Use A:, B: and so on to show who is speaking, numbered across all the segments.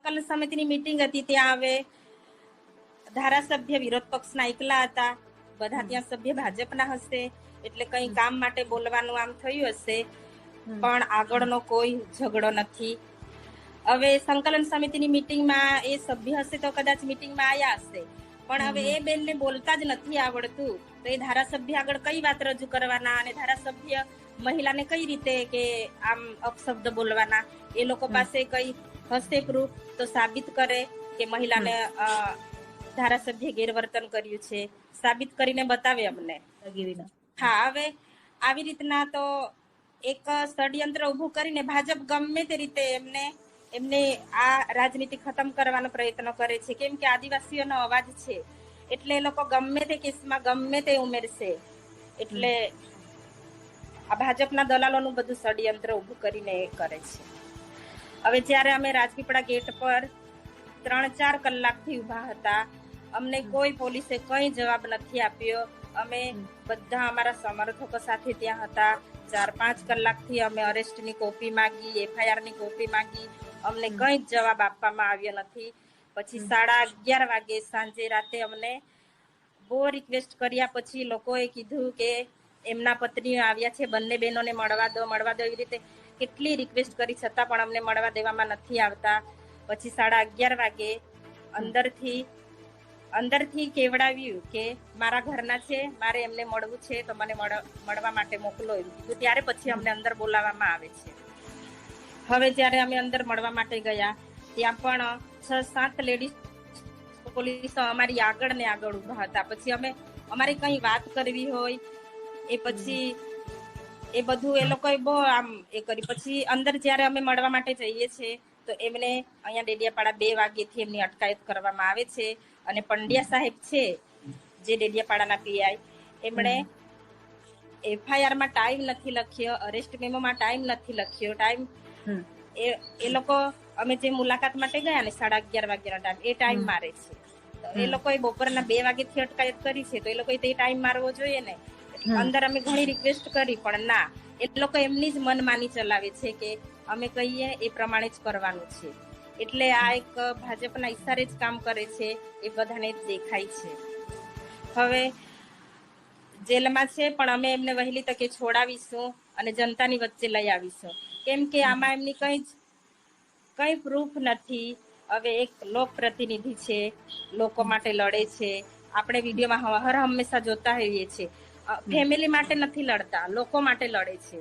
A: સંકલન સમિતિની મીટિંગ હતી, ત્યાં હવે ધારાસભ્ય વિરોધ પક્ષના એકલા હતા, બધા ત્યાં સભ્ય ભાજપના હશે, એટલે કઈ કામ માટે બોલવાનું આમ થયું હશે, પણ આગળનો કોઈ ઝઘડો નથી. હવે સંકલન સમિતિની મીટિંગમાં એ સભ્ય હશે તો કદાચ મીટિંગમાં આવ્યા હશે, પણ હવે એ બેનને બોલતા જ નથી આવડતું, તો એ ધારાસભ્ય આગળ કઈ વાત રજૂ કરવાના, અને ધારાસભ્ય મહિલાને કઈ રીતે કે આમ અપશબ્દ બોલવાના, એ લોકો પાસે કઈ હશે પ્રૂફ તો સાબિત કરે કે મહિલાને ધારાસભ્ય ગેરવર્તન કર્યું છે, સાબિત કરીને બતાવે અમને. હા, હવે આવી રીતના તો એક ષડયંત્ર ઉભું કરીને ભાજપ ગમે તે રીતે એમને આ રાજનીતિ ખતમ કરવાનો પ્રયત્ન કરે છે, કેમ કે આદિવાસીઓનો અવાજ છે, એટલે એ લોકો ગમે તે કેસમાં ગમે તે ઉમેરશે. એટલે આ ભાજપના દલાલોનું બધું ષડયંત્ર ઉભું કરીને એ કરે છે. હવે જ્યારે અમે રાજપીપળા ગેટ પર 3-4 કલાકથી ઉભા હતા, અમને કોઈ પોલીસે કઈ જવાબ નથી આપ્યો. અમે બધા અમારા સમર્થકો સાથે ત્યાં હતા. 4-5 કલાકથી અમે અરેસ્ટની કોપી માંગી, FIR ની કોપી માંગી, અમને કઈ જ જવાબ આપવામાં આવ્યો નથી. પછી 11:30 વાગે સાંજે રાતે અમને બહુ રિક્વેસ્ટ કર્યા પછી લોકોએ કીધું કે એમના પત્નીઓ આવ્યા છે, બંને બહેનોને મળવા દો, એવી રીતે કેટલી રિક્વેસ્ટ કરી છતાં પણ અમને મળવા દેવામાં નથી આવતા. પછી 11:30 વાગે અંદરથી કેવડાવ્યું કે મારા ઘરના છે, મારે એમને મળવું છે, તો મને મળવા માટે મોકલો એમ કીધું. ત્યારે પછી અમને અંદર બોલાવવામાં આવે છે. હવે જ્યારે અમે અંદર મળવા માટે ગયા, ત્યાં પણ 6-7 લેડીઝ પોલીસ અમારી આગળ ને આગળ ઉભા હતા. પછી અમે અમારી કઈ વાત કરવી હોય પછી એ બધું એ લોકોએ બહુ આમ એ કરી. પછી અંદર જ્યારે અમે મળવા માટે જઈએ છીએ તો એમને અહીંયા ડેડિયાપાડા 2 વાગ્યેથી એમની અટકાયત કરવામાં આવે છે. અને પંડ્યા સાહેબ છે, જે ડેડિયાપાડાના PI, એમણે FIR માં ટાઈમ નથી લખ્યો, અરેસ્ટ મેમોમાં ટાઈમ નથી લખ્યો. એ લોકો અમે જે મુલાકાત માટે ગયા ને 11:30 વાગ્યાનો ટાઈમ, એ ટાઈમ મારે છે. એ લોકોએ બપોરના 2 વાગ્યાથી અટકાયત કરી છે, તો એ લોકોએ તે ટાઈમ મારવો જોઈએ ને. અંદર અમે ઘણી રિક્વેસ્ટ કરી, પણ ના, એ લોકો એમની જ મનમાની ચલાવે છે કે અમે કહીએ એ પ્રમાણે જ કરવાનું છે. એટલે આ એક ભાજપના ઈશારે જ કામ કરે છે, એ બધાને જ દેખાય છે. હવે જેલમાં છે, પણ અમે એમને વહેલી તકે છોડાવીશું અને જનતાની વચ્ચે લઈ આવીશું, કેમ કે આમાં એમની કઈ પ્રૂફ નથી. હવે એક લોક પ્રતિનિધિ છે, લોકો માટે લડે છે. આપણે વિડીયોમાં હર હંમેશા જોતા હોઈએ છીએ, ફેમિલી માટે નથી લડતા, લોકો માટે લડે છે.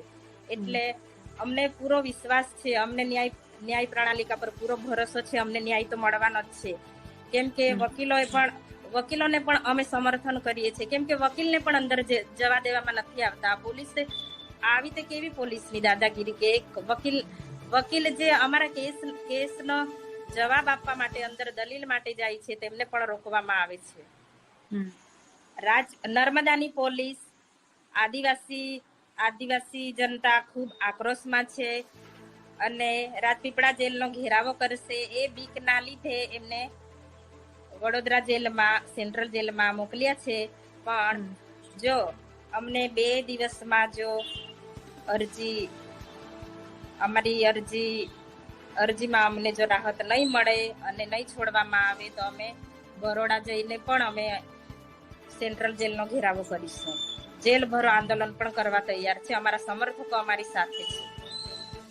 A: એટલે અમને પૂરો વિશ્વાસ છે, અમને ન્યાય પ્રણાલિકા પર પૂરો ભરોસો છે, અમને ન્યાય તો મળવાનો જ છે. કેમ કે વકીલોને પણ અમે સમર્થન કરીએ છીએ, કેમ કે વકીલને પણ અંદર જવા દેવામાં નથી આવતા. પોલીસે આવી તે કેવી પોલીસની દાદાગીરી કે એક વકીલ જે અમારા કેસનો જવાબ આપવા માટે અંદર દલીલ માટે જાય છે, તેમને પણ રોકવામાં આવે છે. નર્મદાની પોલીસ, આદિવાસી જનતા ખૂબ આક્રોશમાં છે અને રાજપીપળા જેલનો ઘેરાવો કરશે એ બીકના લીધે એમને વડોદરા જેલમાં, સેન્ટ્રલ જેલમાં મોકલ્યા છે. પણ જો અમને 2 દિવસમાં જો અમારી અરજીમાં અમને જો રાહત નહીં મળે અને નહીં છોડવામાં આવે તો અમે બરોડા જઈને પણ અમે સેન્ટ્રલ જેલનો ઘેરાવો કરીશું. જેલ ભરો આંદોલન પણ કરવા તૈયાર છે. અમારા સમર્થકો અમારી સાથે છે.